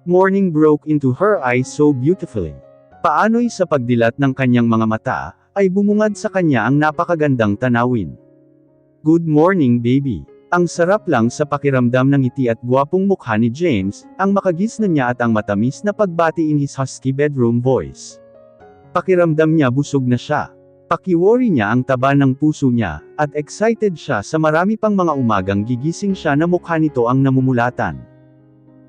Morning broke into her eyes so beautifully. Paano'y sa pagdilat ng kanyang mga mata, ay bumungad sa kanya ang napakagandang tanawin. Good morning baby. Ang sarap lang sa pakiramdam ng ngiti at gwapong mukha ni James, ang makagisnan niya at ang matamis na pagbati in his husky bedroom voice. Pakiramdam niya busog na siya. Pakiwori niya ang taba ng puso niya, at excited siya sa marami pang mga umagang gigising siya na mukha nito ang namumulatan.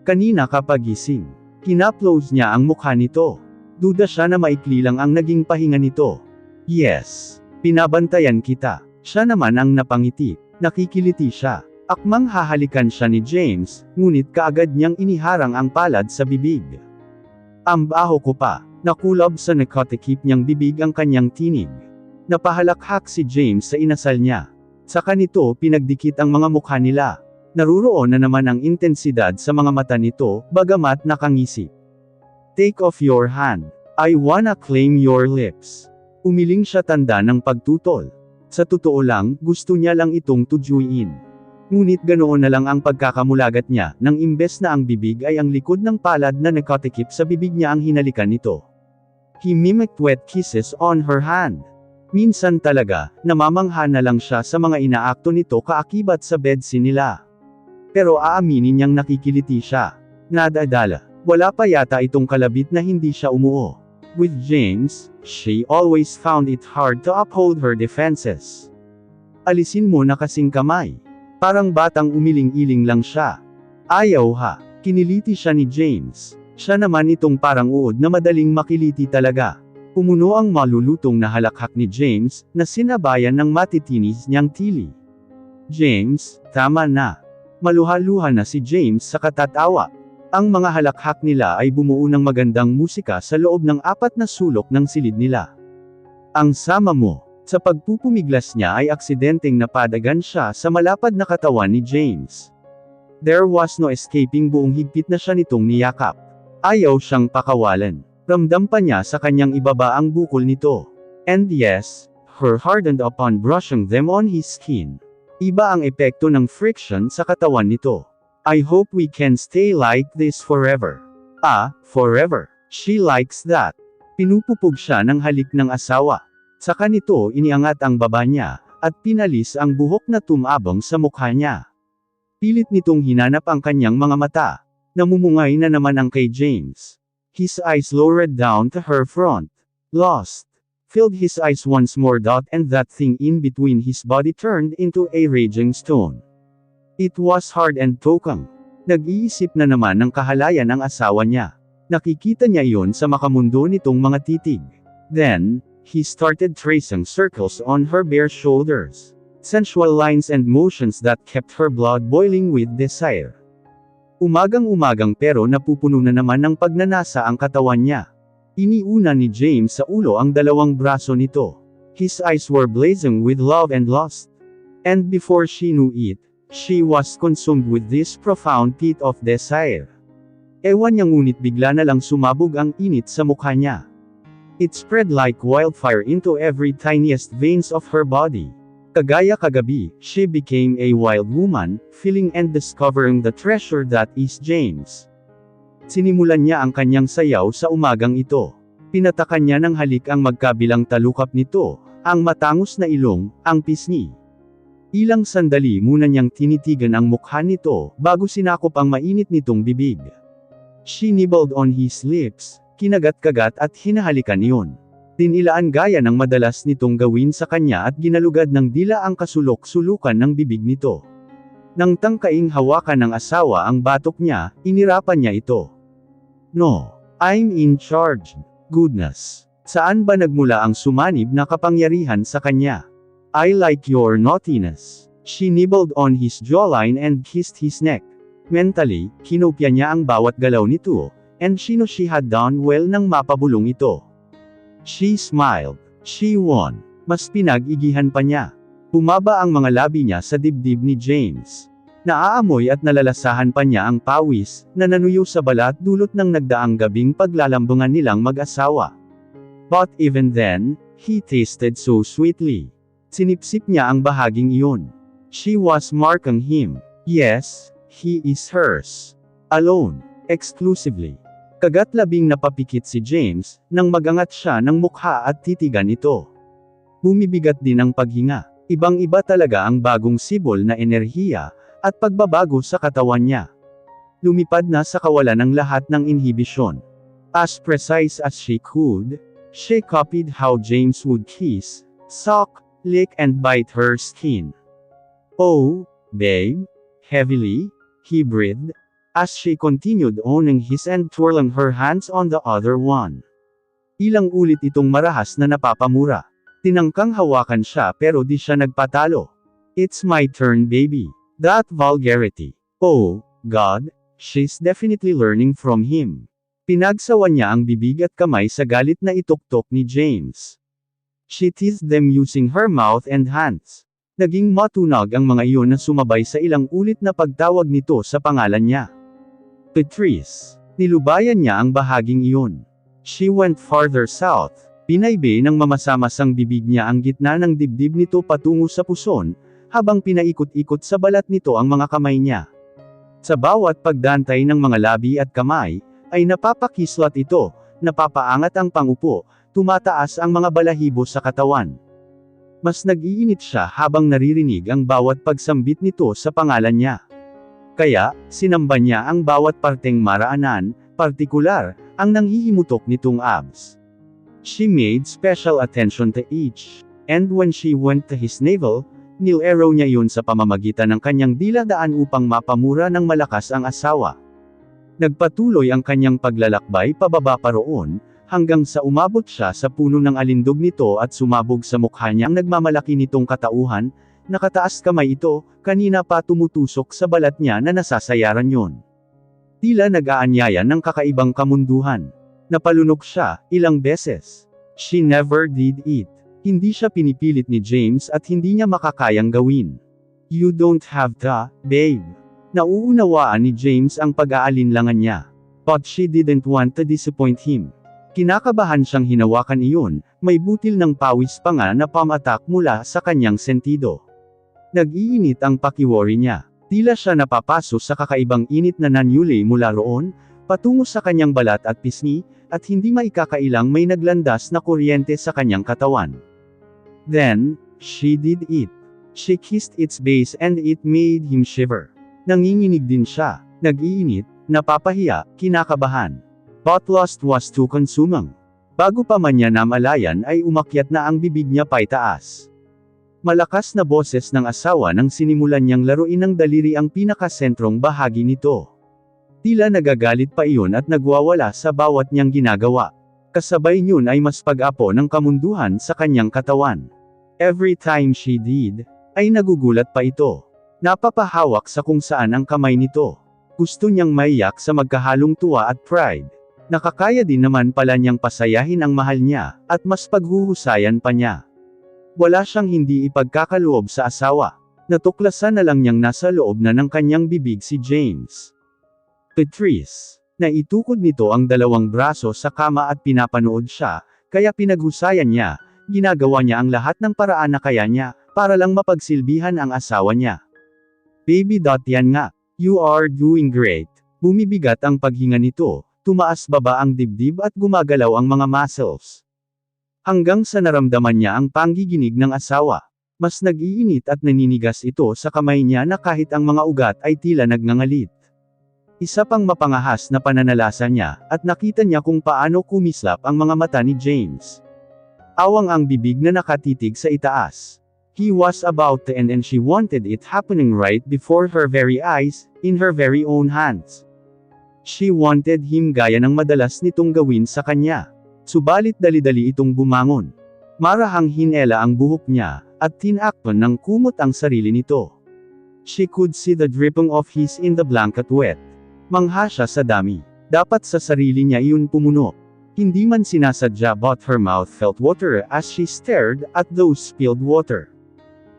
Kanina kapagising, kinapclose niya ang mukha nito. Duda siya na maikli lang ang naging pahinga nito. Yes, pinabantayan kita. Siya naman ang napangiti, nakikiliti siya. Akmang hahalikan siya ni James, ngunit kaagad niyang iniharang ang palad sa bibig. Ang baho ko pa, nakulob sa nakatikip niyang bibig ang kanyang tinig. Napahalakhak si James sa inasal niya. Sa kanito pinagdikit ang mga mukha nila. Naruroon na naman ang intensidad sa mga mata nito, bagamat nakangisi. Take off your hand. I wanna claim your lips. Umiling siya tanda ng pagtutol. Sa totoo lang, gusto niya lang itong tujuin. Ngunit ganoon na lang ang pagkakamulagat niya, nang imbes na ang bibig ay ang likod ng palad na nakatikip sa bibig niya ang hinalikan nito. He mimicked wet kisses on her hand. Minsan talaga, namamangha na lang siya sa mga inaakto nito kaakibat sa bedseen nila. Pero aaminin niyang nakikiliti siya. Nadadala, wala pa yata itong kalabit na hindi siya umuo. With James, she always found it hard to uphold her defenses. Alisin mo na kasing kamay. Parang batang umiling-iling lang siya. Ayaw ha, kiniliti siya ni James. Siya naman itong parang uod na madaling makiliti talaga. Pumuno ang malulutong na halakhak ni James, na sinabayan ng matitinis niyang tili. James, tama na. Maluha-luha na si James sa katatawa. Ang mga halakhak nila ay bumuo ng magandang musika sa loob ng 4 na sulok ng silid nila. Ang sama mo. Sa pagpupumiglas niya ay aksidenteng napadagan siya sa malapad na katawan ni James. There was no escaping, buong higpit na siya nitong niyakap. Ayaw siyang pakawalan. Ramdam pa niya sa kanyang ibaba ang bukol nito. And yes, her hardened upon brushing them on his skin. Iba ang epekto ng friction sa katawan nito. I hope we can stay like this forever. Ah, forever. She likes that. Pinupupog siya ng halik ng asawa. Sa kanito iniangat ang baba niya, at pinalis ang buhok na tumabong sa mukha niya. Pilit nitong hinanap ang kanyang mga mata. Namumungay na naman ang kay James. His eyes lowered down to her front. Lost. Filled his eyes once more. And that thing in between his body turned into a raging stone. It was hard and tokang. Nag-iisip na naman ng kahalayan ang asawa niya. Nakikita niya iyon sa makamundo nitong mga titig. Then, he started tracing circles on her bare shoulders. Sensual lines and motions that kept her blood boiling with desire. Umagang-umagang pero napupuno na naman ng pagnanasa ang katawan niya. Iniuna ni James sa ulo ang 2 braso nito. His eyes were blazing with love and lust. And before she knew it, she was consumed with this profound pit of desire. Ewan niya, ngunit bigla na lang sumabog ang init sa mukha niya. It spread like wildfire into every tiniest veins of her body. Kagaya kagabi, she became a wild woman, feeling and discovering the treasure that is James. Sinimulan niya ang kanyang sayaw sa umagang ito. Pinatakan niya ng halik ang magkabilang talukap nito, ang matangos na ilong, ang pisngi. Ilang sandali muna niyang tinitigan ang mukha nito, bago sinakop ang mainit nitong bibig. She nibbled on his lips, kinagat-kagat at hinahalikan iyon. Tinilaan gaya ng madalas nitong gawin sa kanya at ginalugad ng dila ang kasulok-sulukan ng bibig nito. Nang tangkaing hawakan ng asawa ang batok niya, inirapan niya ito. No, I'm in charge. Goodness. Saan ba nagmula ang sumanib na kapangyarihan sa kanya? I like your naughtiness. She nibbled on his jawline and kissed his neck. Mentally, kinopya niya ang bawat galaw nito, and she had done well nang mapabulong ito. She smiled. She won. Mas pinag-igihan pa niya. Bumaba ang mga labi niya sa dibdib ni James. Naaamoy at nalalasahan pa niya ang pawis, na nanuyo sa balat dulot ng nagdaang gabing paglalambungan nilang mag-asawa. But even then, he tasted so sweetly. Sinipsip niya ang bahaging iyon. She was marking him. Yes, he is hers. Alone. exclusively. Kagat labing napapikit si James, nang magangat siya ng mukha at titigan ito. Bumibigat din ang paghinga. Ibang-iba talaga ang bagong sibol na enerhiya, at pagbabago sa katawan niya. Lumipad na sa kawalan ng lahat ng inhibisyon. As precise as she could, she copied how James would kiss, suck, lick and bite her skin. "Oh, babe," heavily, he breathed, as she continued owning his and twirling her hands on the other one. Ilang ulit itong marahas na napapamura. Tinangkang hawakan siya pero di siya nagpatalo. "It's my turn baby." That vulgarity. Oh, God, she's definitely learning from him. Pinagsawan niya ang bibig at kamay sa galit na ituktok ni James. She teased them using her mouth and hands. Naging matunog ang mga iyon na sumabay sa ilang ulit na pagtawag nito sa pangalan niya. Patrice. Nilubayan niya ang bahaging iyon. She went farther south. Pinaybe ng mamasamasang bibig niya ang gitna ng dibdib nito patungo sa puson, habang pinaikot-ikot sa balat nito ang mga kamay niya. Sa bawat pagdantay ng mga labi at kamay, ay napapakislat ito, napapaangat ang pangupo, tumataas ang mga balahibo sa katawan. Mas nag-iinit siya habang naririnig ang bawat pagsambit nito sa pangalan niya. Kaya, sinamba niya ang bawat parteng maraanan, partikular, ang nanghihimutok nitong abs. She made special attention to each, and when she went to his navel, nilaraw niya yun sa pamamagitan ng kanyang diladaan upang mapamura ng malakas ang asawa. Nagpatuloy ang kanyang paglalakbay pababa pa roon, hanggang sa umabot siya sa puno ng alindog nito at sumabog sa mukha niyang nagmamalaki nitong katauhan, nakataas kamay ito, kanina pa tumutusok sa balat niya na nasasayaran yon. Tila nag-aanyaya ng kakaibang kamunduhan. Napalunok siya, ilang beses. She never did it. Hindi siya pinipilit ni James at hindi niya makakayang gawin. You don't have to, babe. Nauunawaan ni James ang pag-aalinlangan niya. But she didn't want to disappoint him. Kinakabahan siyang hinawakan iyon, may butil ng pawis pa nga na pamatak mula sa kanyang sentido. Nag-iinit ang pakiwari niya. Tila siya napapaso sa kakaibang init na nanyulay mula roon, patungo sa kanyang balat at pisngi, at hindi maikakailang may naglandas na kuryente sa kanyang katawan. Then, she did it. She kissed its base and it made him shiver. Nanginginig din siya, nag-iinit, napapahiya, kinakabahan. But lust was too consuming. Bago pa man niya namalayan ay umakyat na ang bibig niya paitaas. Malakas na boses ng asawa nang sinimulan niyang laruin ng daliri ang pinakasentrong bahagi nito. Tila nagagalit pa iyon at nagwawala sa bawat niyang ginagawa. Kasabay niyon ay mas pag-apo ng kamunduhan sa kanyang katawan. Every time she did, ay nagugulat pa ito. Napapahawak sa kung saan ang kamay nito. Gusto niyang maiyak sa magkahalong tuwa at pride. Nakakaya din naman pala niyang pasayahin ang mahal niya, at mas paghuhusayan pa niya. Wala siyang hindi ipagkakaloob sa asawa. Natuklasan na lang niyang nasa loob na ng kanyang bibig si James. Patrice. Naitukod nito ang dalawang braso sa kama at pinapanood siya, kaya pinaghusayan niya, ginagawa niya ang lahat ng paraan na kaya niya, para lang mapagsilbihan ang asawa niya. Baby. Yan nga. You are doing great. Bumibigat ang paghinga nito, tumaas baba ang dibdib at gumagalaw ang mga muscles. Hanggang sa naramdaman niya ang panggiginig ng asawa. Mas nag-iinit at naninigas ito sa kamay niya na kahit ang mga ugat ay tila nagngangalit. Isa pang mapangahas na pananalasa niya, at nakita niya kung paano kumislap ang mga mata ni James. Awang ang bibig na nakatitig sa itaas. He was about to end and she wanted it happening right before her very eyes, in her very own hands. She wanted him gaya ng madalas nitong gawin sa kanya. Subalit dali-dali itong bumangon. Marahang hinela ang buhok niya, at tinakpan ng kumot ang sarili nito. She could see the dripping of his in the blanket wet. Mangha siya sa dami. Dapat sa sarili niya iyon pumuno. Hindi man sinasadya but her mouth felt water as she stared at those spilled water.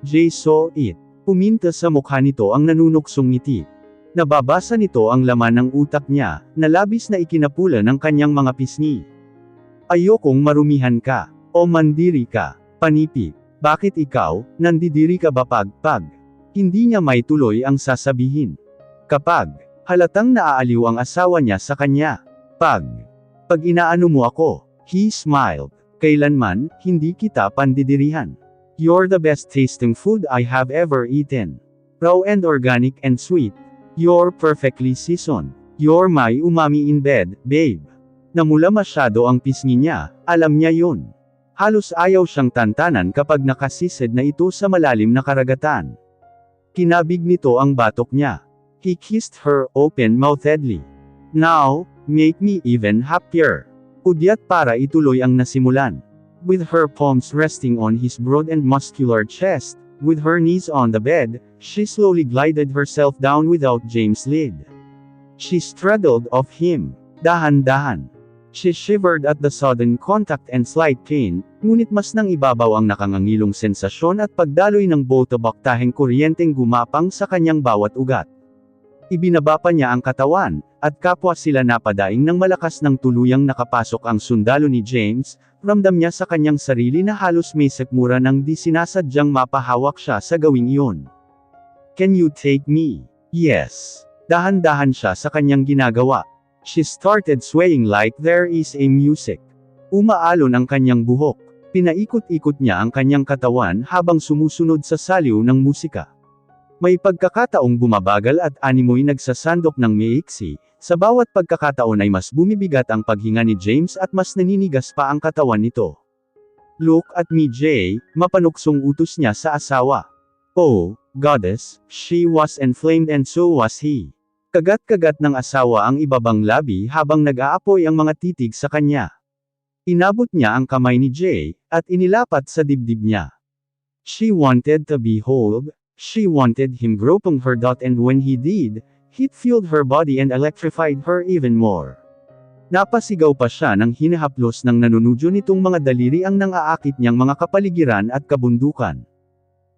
Jay saw it. Puminta sa mukha nito ang nanunuksong ngiti. Nababasa nito ang laman ng utak niya, na labis na ikinapula ng kanyang mga pisngi. Ayokong marumihan ka, o mandiri ka, panipi. Bakit ikaw, nandidiri ka ba pag? Hindi niya may tuloy ang sasabihin. Kapag, Halatang naaaliw ang asawa niya sa kanya. Pag inaano mo ako, he smiled. Kailanman, hindi kita pandidirihan. You're the best tasting food I have ever eaten. Raw and organic and sweet. You're perfectly seasoned. You're my umami in bed, babe. Namula masyado ang pisngi niya, alam niya yun. Halos ayaw siyang tantanan kapag nakasisid na ito sa malalim na karagatan. Kinabig nito ang batok niya. He kissed her open-mouthedly. Now, make me even happier. Udyat para ituloy ang nasimulan. With her palms resting on his broad and muscular chest, with her knees on the bed, she slowly glided herself down without James' lead. She straddled off him, dahan-dahan. She shivered at the sudden contact and slight pain, ngunit mas nang ibabaw ang nakangangilong sensasyon at pagdaloy ng boto-baktaheng kuryenteng gumapang sa kanyang bawat ugat. Ibinaba pa niya ang katawan, at kapwa sila napadaing ng malakas ng tuluyang nakapasok ang sundalo ni James, ramdam niya sa kanyang sarili na halos may sikmura nang di sinasadyang mapahawak siya sa gawing iyon. Can you take me? Yes. Dahan-dahan siya sa kanyang ginagawa. She started swaying like there is a music. Umaalon ang kanyang buhok. Pinaikot-ikot niya ang kanyang katawan habang sumusunod sa saliw ng musika. May pagkakataong bumabagal at animoy nagsasandok ng maiksi, sa bawat pagkakataon ay mas bumibigat ang paghinga ni James at mas naninigas pa ang katawan nito. Look at me, Jay, mapanuksong utos niya sa asawa. Oh, goddess, she was inflamed and so was he. Kagat-kagat ng asawa ang ibabang labi habang nag-aapoy ang mga titig sa kanya. Inabot niya ang kamay ni Jay, at inilapat sa dibdib niya. She wanted to behold. She wanted him groping her and when he did, heat filled her body and electrified her even more. Napasigaw pa siya nang hinahaplos ng nanunudyo nitong mga daliri ang nang-aakit niyang mga kapaligiran at kabundukan.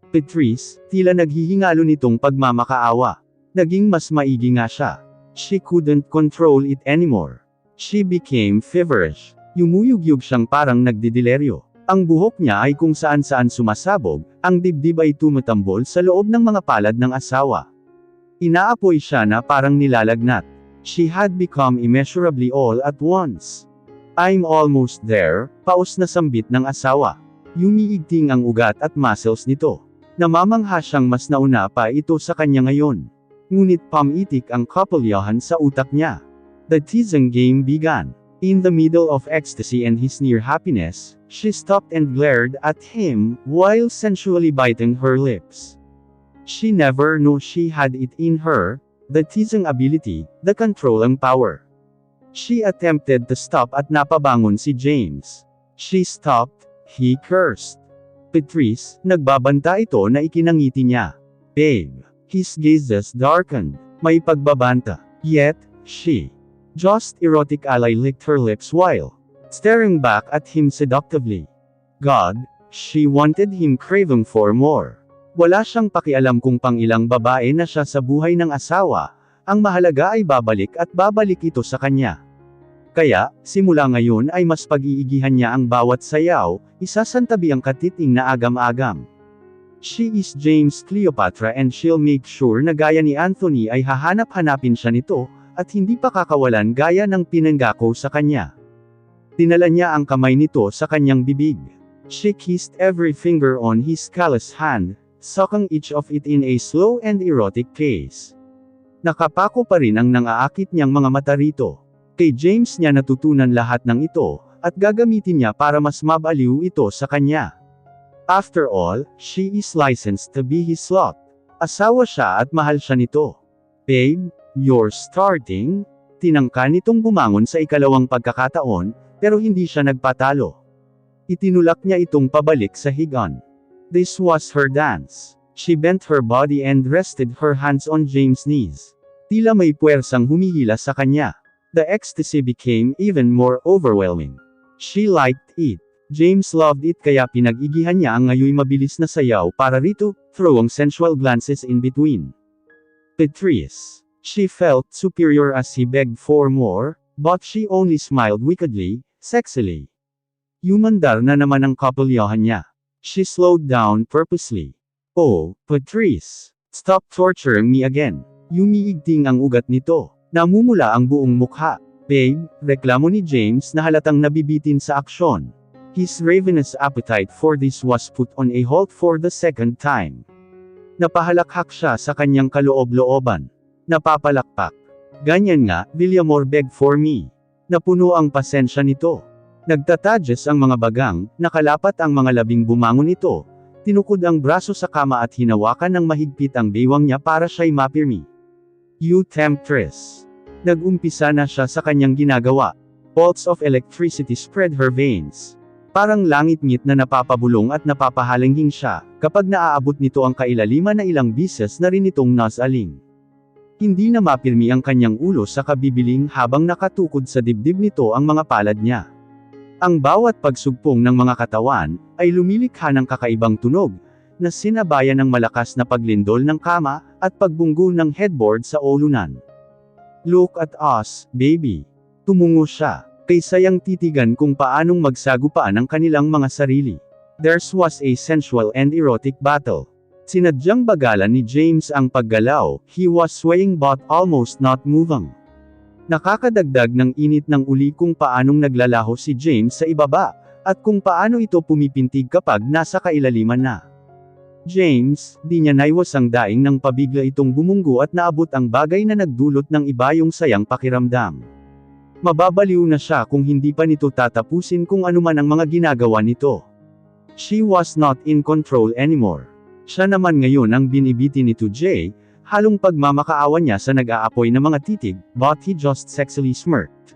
Patrice, tila naghihingalo nitong pagmamakaawa. Naging mas maigi nga siya. She couldn't control it anymore. She became feverish. Yumuyugyug siyang parang nagdidileryo. Ang buhok niya ay kung saan-saan sumasabog, ang dibdib ay tumatambol sa loob ng mga palad ng asawa. Inaapoy siya na parang nilalagnat. She had become immeasurably all at once. I'm almost there, paos na sambit ng asawa. Yumiigting ang ugat at muscles nito. Namamangha siyang mas nauna pa ito sa kanya ngayon. Ngunit pamitik ang kapulyahan sa utak niya. The teasing game began. In the middle of ecstasy and his near happiness, she stopped and glared at him, while sensually biting her lips. She never knew she had it in her, the teasing ability, the controlling power. She attempted to stop at napabangon si James. She stopped, he cursed. Patrice, nagbabanta ito na ikinangiti niya. Babe. His gazes darkened. May pagbabanta. Yet, she just erotic ally licked her lips while staring back at him seductively. God, she wanted him craving for more. Wala siyang pakialam kung pangilang babae na siya sa buhay ng asawa, ang mahalaga ay babalik at babalik ito sa kanya. Kaya, simula ngayon ay mas pag-iigihan niya ang bawat sayaw, isasantabi ang katiting na agam-agam. She is James Cleopatra and she'll make sure na gaya ni Anthony ay hahanap-hanapin siya nito, at hindi pa kakawalan gaya ng pinanggako sa kanya. Dinala niya ang kamay nito sa kanyang bibig. She kissed every finger on his callous hand, sucking each of it in a slow and erotic pace. Nakapako pa rin ang nang-aakit niyang mga mata rito. Kay James niya natutunan lahat ng ito, at gagamitin niya para mas mabaliw ito sa kanya. After all, she is licensed to be his slut. Asawa siya at mahal siya nito. Babe, you're starting? Tinangka nitong bumangon sa ikalawang pagkakataon, pero hindi siya nagpatalo. Itinulak niya itong pabalik sa higaan. This was her dance. She bent her body and rested her hands on James' knees. Tila may puwersang humihila sa kanya. The ecstasy became even more overwhelming. She liked it. James loved it kaya pinag-igihan niya ang ngayoy mabilis na sayaw para rito, throwing sensual glances in between. Patrice. She felt superior as he begged for more, but she only smiled wickedly, sexily. Yumandar na naman ang kapulyahan niya. She slowed down purposely. Oh, Patrice. Stop torturing me again. Yumiigting ang ugat nito. Namumula ang buong mukha. Babe, reklamo ni James na halatang nabibitin sa aksyon. His ravenous appetite for this was put on a halt for the second time. Napahalakhak siya sa kanyang kaloob-looban. Napapalakpak. Ganyan nga, Villamor begged for me. Napuno ang pasensya nito. Nagtatadyes ang mga bagang, nakalapat ang mga labing bumangon ito. Tinukod ang braso sa kama at hinawakan ng mahigpit ang baywang niya para siya'y mapirmi. You temptress. Nag-umpisa na siya sa kanyang ginagawa. Bolts of electricity spread her veins. Parang langit-ngit na napapabulong at napapahalanghing siya, kapag naaabot nito ang kailaliman na ilang bises na rin itong nasaling. Hindi na mapirmi ang kanyang ulo sa kabibiling habang nakatukod sa dibdib nito ang mga palad niya. Ang bawat pagsugpong ng mga katawan, ay lumilikha ng kakaibang tunog, na sinabayan ng malakas na paglindol ng kama, at pagbunggo ng headboard sa ulunan. Look at us, baby. Tumungo siya, kaysayang titigan kung paanong magsagupaan ang kanilang mga sarili. Theirs was a sensual and erotic battle. Sinadyang bagalan ni James ang paggalaw, he was swaying but almost not moving. Nakakadagdag ng init ng uli kung paanong naglalaho si James sa ibaba, at kung paano ito pumipintig kapag nasa kailaliman na. James, di niya naiwas ang daing nang pabigla itong bumunggo at naabot ang bagay na nagdulot ng iba yung sayang pakiramdam. Mababaliw na siya kung hindi pa nito tatapusin kung anuman ang mga ginagawa nito. She was not in control anymore. Siya naman ngayon ang binibiti nito Jay, halong pagmamakaawa niya sa nag-aapoy na mga titig, but he just sexily smirked.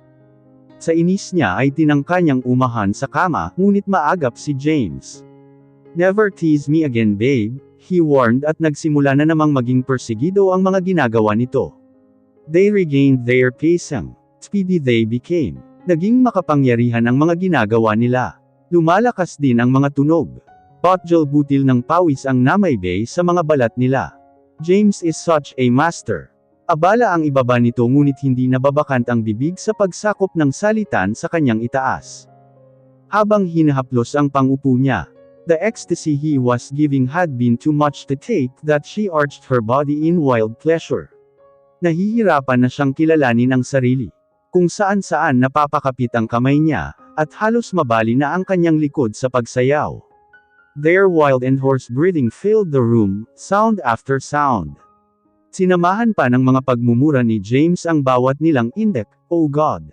Sa inis niya ay tinangka niyang umahan sa kama, ngunit maagap si James. Never tease me again babe, he warned at nagsimula na namang maging persegido ang mga ginagawa nito. They regained their pacing. Speedy they became. Naging makapangyarihan ang mga ginagawa nila. Lumalakas din ang mga tunog. Potjol butil ng pawis ang namaybay sa mga balat nila. James is such a master. Abala ang ibaba nito ngunit hindi nababakant ang bibig sa pagsakop ng salitan sa kanyang itaas. Habang hinahaplos ang pangupo niya, the ecstasy he was giving had been too much to take that she arched her body in wild pleasure. Nahihirapan na siyang kilalanin ang sarili. Kung saan-saan napapakapit ang kamay niya, at halos mabali na ang kanyang likod sa pagsayaw. Their wild and hoarse breathing filled the room, sound after sound. Sinamahan pa ng mga pagmumura ni James ang bawat nilang indek, oh God.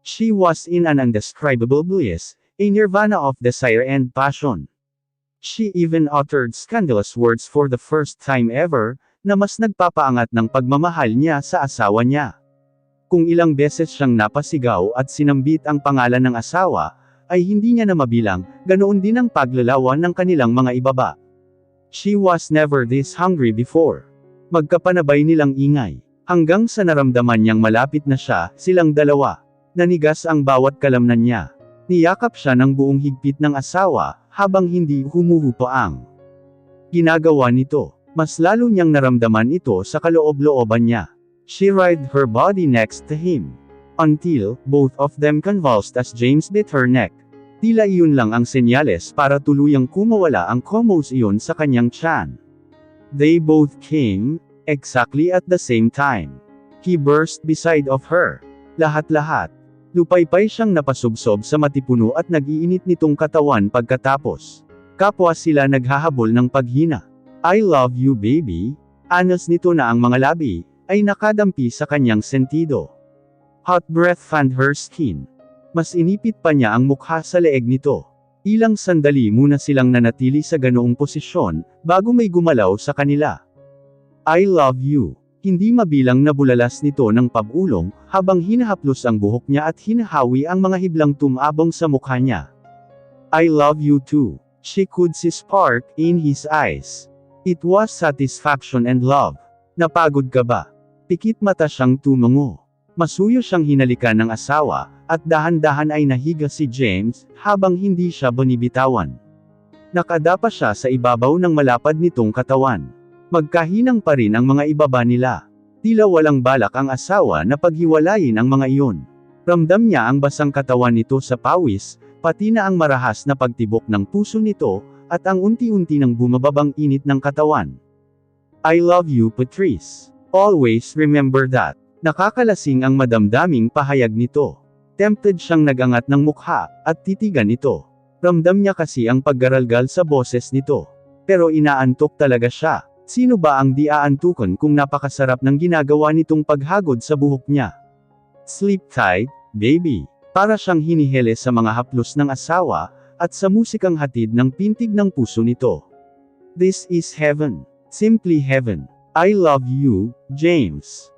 She was in an indescribable bliss, a nirvana of desire and passion. She even uttered scandalous words for the first time ever, na mas nagpapaangat ng pagmamahal niya sa asawa niya. Kung ilang beses siyang napasigaw at sinambit ang pangalan ng asawa, ay hindi niya na mabilang, ganoon din ang paglalawan ng kanilang mga ibaba. She was never this hungry before. Magkapanabay nilang ingay, hanggang sa naramdaman niyang malapit na siya, silang dalawa. Nanigas ang bawat kalamnan niya. Niyakap siya ng buong higpit ng asawa, habang hindi humuhupa ang ginagawa nito. Mas lalo niyang naramdaman ito sa kaloob-looban niya. She writhed her body next to him. Until, both of them convulsed as James bit her neck. Tila iyon lang ang senyales para tuluyang kumawala ang komos iyon sa kanyang tiyan. They both came, exactly at the same time. He burst beside of her. Lahat-lahat. Lupaypay siyang napasubsob sa matipuno at nag-iinit nitong katawan pagkatapos. Kapwa sila naghahabol ng paghina. I love you baby. Anos nito na ang mga labi, ay nakadampi sa kanyang sentido. Hot breath fanned her skin. Mas inipit pa niya ang mukha sa leeg nito. Ilang sandali muna silang nanatili sa ganoong posisyon, bago may gumalaw sa kanila. I love you. Hindi mabilang na bulalas nito ng pag-ulong, habang hinahaplos ang buhok niya at hinahawi ang mga hiblang tumabong sa mukha niya. I love you too. She could see spark in his eyes. It was satisfaction and love. Napagod ka ba? Pikit mata siyang tumungo. Masuyo siyang hinalikan ng asawa, at dahan-dahan ay nahiga si James, habang hindi siya binibitawan. Nakadapa siya sa ibabaw ng malapad nitong katawan. Magkahinang pa rin ang mga ibaba nila. Tila walang balak ang asawa na paghiwalayin ang mga iyon. Ramdam niya ang basang katawan nito sa pawis, pati na ang marahas na pagtibok ng puso nito, at ang unti-unti nang bumababang init ng katawan. I love you Patrice. Always remember that. Nakakalasing ang madamdaming pahayag nito. Tempted siyang nagangat ng mukha, at titigan ito. Ramdam niya kasi ang paggaralgal sa boses nito. Pero inaantok talaga siya. Sino ba ang di aantukan kung napakasarap ng ginagawa nitong paghagod sa buhok niya? Sleep tight, baby. Para siyang hinihele sa mga haplos ng asawa, at sa musikang hatid ng pintig ng puso nito. This is heaven. Simply heaven. I love you, James.